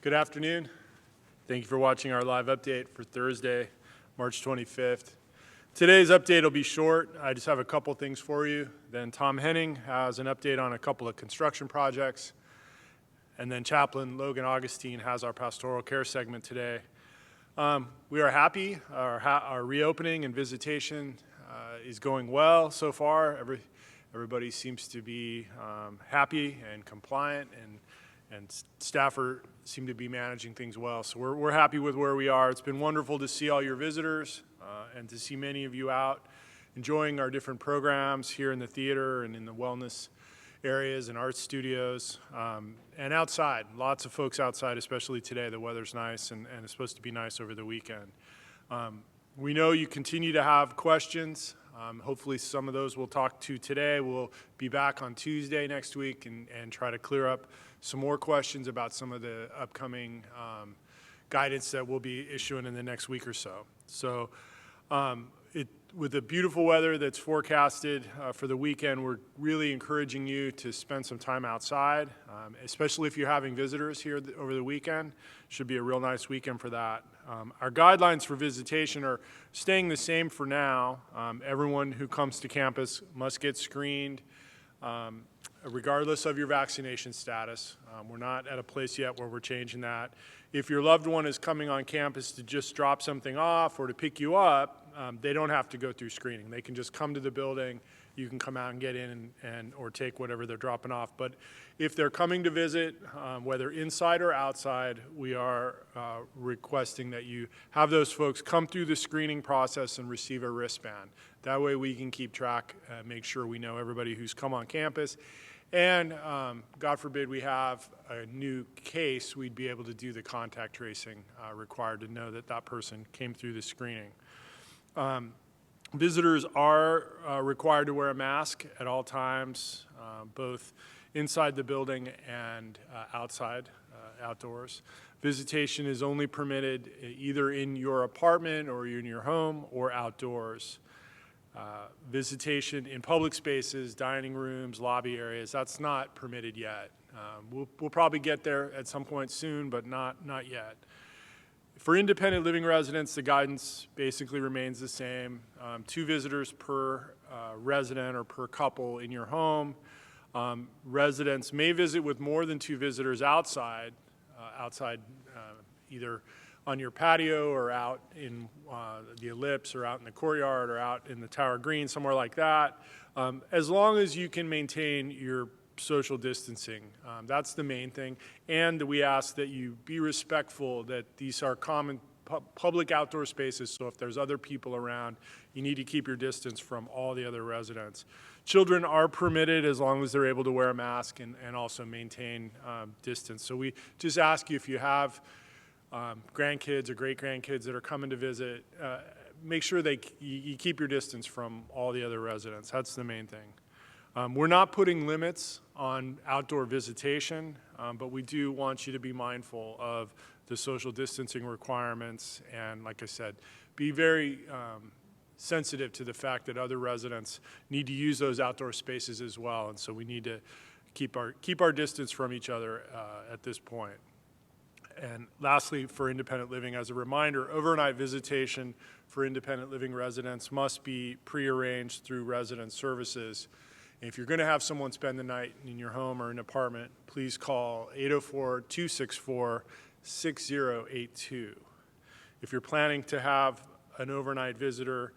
Good afternoon. Thank you for watching our live update for Thursday, March 25th. Today's update will be short. I just have a couple things for you. Then Tom Henning has an update on a couple of construction projects. And then Chaplain Logan Augustine has our pastoral care segment today. We are happy. Our reopening and visitation is going well so far. Everybody seems to be happy and compliant, and staff seem to be managing things well. So we're happy with where we are. It's been wonderful to see all your visitors and to see many of you out enjoying our different programs here in the theater and in the wellness areas and art studios, and outside. Lots of folks outside, especially today. The weather's nice and it's supposed to be nice over the weekend. We know you continue to have questions. Hopefully some of those we'll talk to today. We'll be back on Tuesday next week and try to clear up some more questions about some of the upcoming guidance that we'll be issuing in the next week or so. So with the beautiful weather that's forecasted for the weekend, we're really encouraging you to spend some time outside, especially if you're having visitors here over the weekend. Should be a real nice weekend for that. Our guidelines for visitation are staying the same for now. Everyone who comes to campus must get screened, regardless of your vaccination status. We're not at a place yet where we're changing that. If your loved one is coming on campus to just drop something off or to pick you up, they don't have to go through screening. They can just come to the building. You can come out and get in or take whatever they're dropping off. But if they're coming to visit, whether inside or outside, we are requesting that you have those folks come through the screening process and receive a wristband. That way we can keep track, make sure we know everybody who's come on campus. And God forbid we have a new case, we'd be able to do the contact tracing required to know that that person came through the screening. Visitors are required to wear a mask at all times, both inside the building and outside, outdoors. Visitation is only permitted either in your apartment or in your home or outdoors. Visitation in public spaces, dining rooms, lobby areas, that's not permitted yet. We'll probably get there at some point soon, but not yet. For independent living residents, the guidance basically remains the same. 2 visitors per resident or per couple in your home. Residents may visit with more than 2 visitors outside either on your patio or out in the ellipse or out in the courtyard or out in the Tower Green, somewhere like that, as long as you can maintain your social distancing. That's the main thing. And we ask that you be respectful that these are common public outdoor spaces, so if there's other people around, you need to keep your distance from all the other residents. Children are permitted as long as they're able to wear a mask and also maintain distance. So we just ask you, if you have grandkids or great-grandkids that are coming to visit, make sure you keep your distance from all the other residents. That's the main thing. We're not putting limits on outdoor visitation, but we do want you to be mindful of the social distancing requirements and, like I said, be very sensitive to the fact that other residents need to use those outdoor spaces as well, and so we need to keep our distance from each other at this point. And lastly, for independent living, as a reminder, overnight visitation for independent living residents must be prearranged through resident services. And if you're going to have someone spend the night in your home or an apartment, please call 804-264-6082. If you're planning to have an overnight visitor,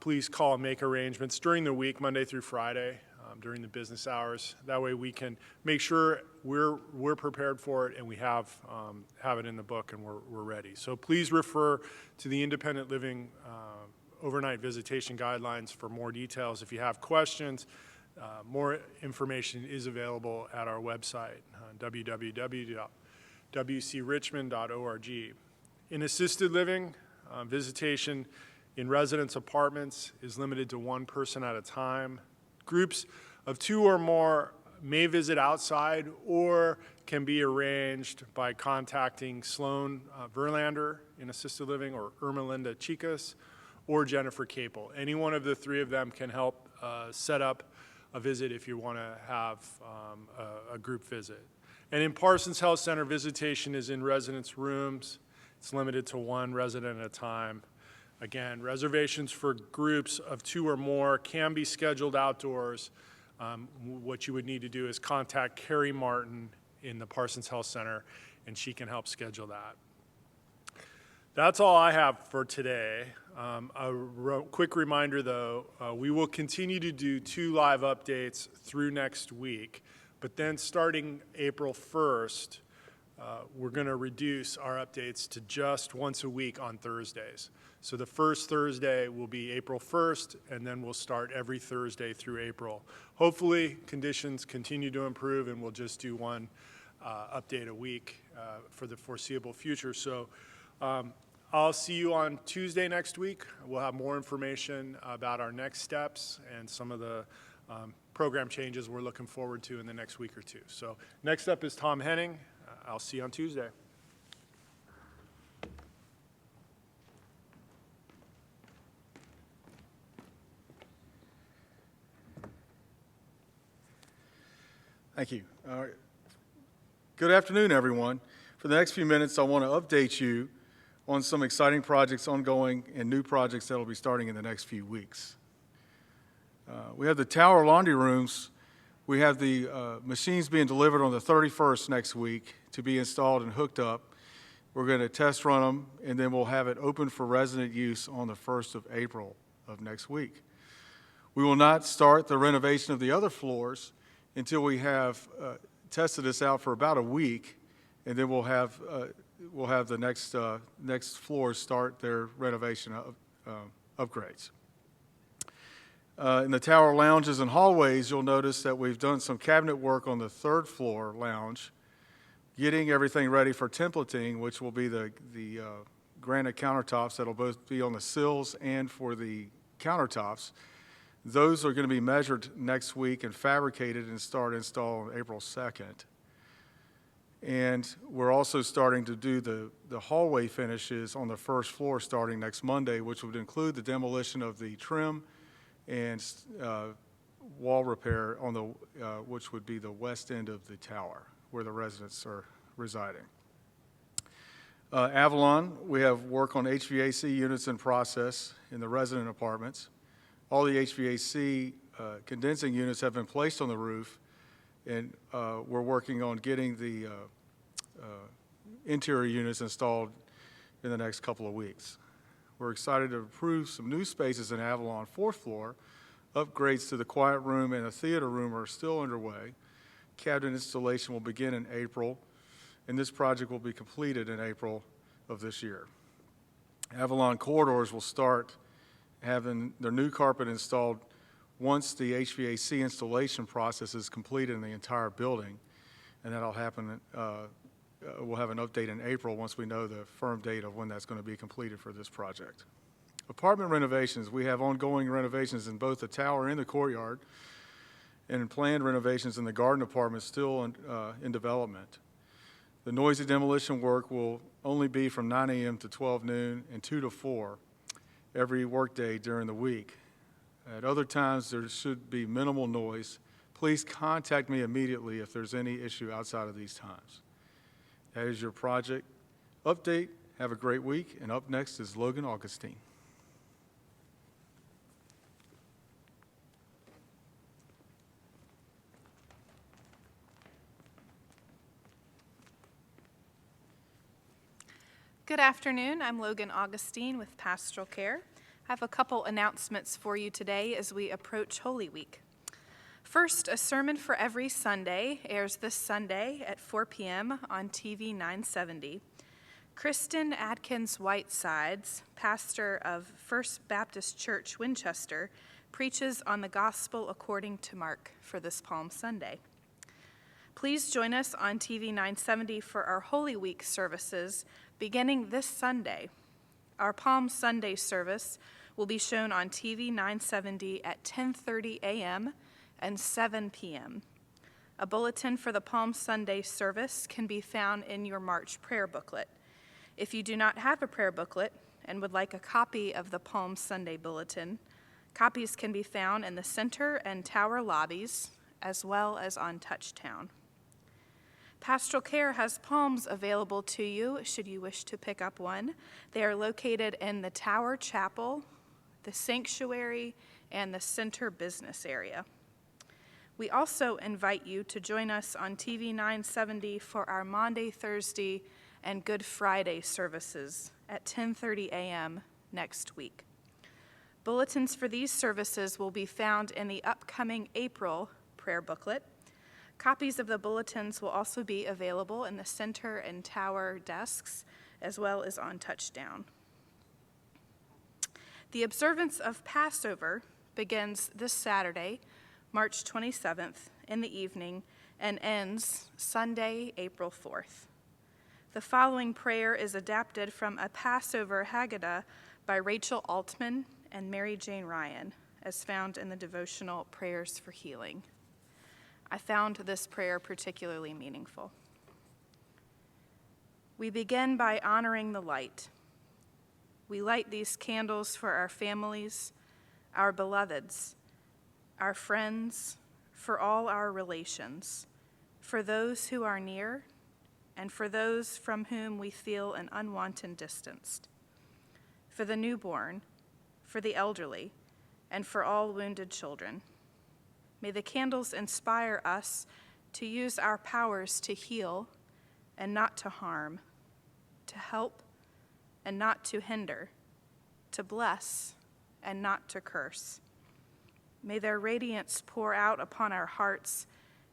please call and make arrangements during the week, Monday through Friday, during the business hours. That way we can make sure we're prepared for it and we have it in the book and we're ready. So please refer to the independent living overnight visitation guidelines for more details. If you have questions, more information is available at our website, www.wcrichmond.org. In assisted living, visitation in residence apartments is limited to 1 person at a time. Groups of 2 or more may visit outside or can be arranged by contacting Sloan Verlander in assisted living or Ermelinda Chicas or Jennifer Capel. Any one of the 3 of them can help set up a visit if you want to have a group visit. And in Parsons Health Center, visitation is in residence rooms. It's limited to one resident at a time. Again, reservations for groups of 2 or more can be scheduled outdoors. What you would need to do is contact Carrie Martin in the Parsons Health Center, and she can help schedule that. That's all I have for today. Quick reminder, though, we will continue to do 2 live updates through next week, but then starting April 1st, we're going to reduce our updates to just once a week on Thursdays. So the first Thursday will be April 1st, and then we'll start every Thursday through April. Hopefully, conditions continue to improve, and we'll just do 1 update a week for the foreseeable future. So I'll see you on Tuesday next week. We'll have more information about our next steps and some of the program changes we're looking forward to in the next week or 2. So next up is Tom Henning. I'll see you on Tuesday. Thank you. Good afternoon, everyone. For the next few minutes, I want to update you on some exciting projects ongoing and new projects that will be starting in the next few weeks. We have the tower laundry rooms. We have the machines being delivered on the 31st next week to be installed and hooked up. We're going to test run them, and then we'll have it open for resident use on the 1st of April of next week. We will not start the renovation of the other floors until we have tested this out for about a week, and then we'll have the next floors start their renovation upgrades. In the tower lounges and hallways, you'll notice that we've done some cabinet work on the 3rd floor lounge, getting everything ready for templating, which will be the granite countertops that'll both be on the sills and for the countertops. Those are going to be measured next week and fabricated and start install on April 2nd. And we're also starting to do the hallway finishes on the 1st floor starting next Monday, which would include the demolition of the trim and wall repair on the which would be the west end of the tower where the residents are residing. Avalon, we have work on HVAC units in process in the resident apartments. All the HVAC condensing units have been placed on the roof, and we're working on getting the interior units installed in the next couple of weeks. We're excited to approve some new spaces in Avalon 4th floor. Upgrades to the quiet room and the theater room are still underway. Cabinet installation will begin in April, and this project will be completed in April of this year. Avalon corridors will start having their new carpet installed once the HVAC installation process is completed in the entire building, and that'll happen. We'll have an update in April once we know the firm date of when that's going to be completed for this project. Apartment renovations, we have ongoing renovations in both the tower and the courtyard, and planned renovations in the garden apartment still in development. The noisy demolition work will only be from 9 a.m. to 12 noon and 2 to 4 every workday during the week. At other times, there should be minimal noise. Please contact me immediately if there's any issue outside of these times. That is your project update. Have a great week. And up next is Logan Augustine. Good afternoon. I'm Logan Augustine with Pastoral Care. I have a couple announcements for you today as we approach Holy Week. First, A Sermon for Every Sunday airs this Sunday at 4 p.m. on TV 970. Kristen Adkins Whitesides, pastor of First Baptist Church, Winchester, preaches on the Gospel according to Mark for this Palm Sunday. Please join us on TV 970 for our Holy Week services beginning this Sunday. Our Palm Sunday service will be shown on TV 970 at 10:30 a.m. and 7 p.m. A bulletin for the Palm Sunday service can be found in your March prayer booklet. If you do not have a prayer booklet and would like a copy of the Palm Sunday bulletin, copies can be found in the center and tower lobbies, as well as on Touchtown. Pastoral Care has palms available to you should you wish to pick up one. They are located in the Tower Chapel, the Sanctuary, and the Center Business area. We also invite you to join us on TV 970 for our Maundy, Thursday, and Good Friday services at 10:30 a.m. next week. Bulletins for these services will be found in the upcoming April prayer booklet. Copies of the bulletins will also be available in the center and tower desks, as well as on touchdown. The observance of Passover begins this Saturday, March 27th, in the evening, and ends Sunday, April 4th. The following prayer is adapted from a Passover Haggadah by Rachel Altman and Mary Jane Ryan, as found in the devotional Prayers for Healing. I found this prayer particularly meaningful. We begin by honoring the light. We light these candles for our families, our beloveds, our friends, for all our relations, for those who are near, and for those from whom we feel an unwanted distance, for the newborn, for the elderly, and for all wounded children. May the candles inspire us to use our powers to heal and not to harm, to help and not to hinder, to bless and not to curse. May their radiance pour out upon our hearts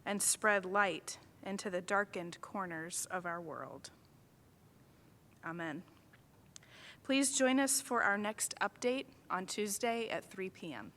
and spread light into the darkened corners of our world. Amen. Please join us for our next update on Tuesday at 3 p.m.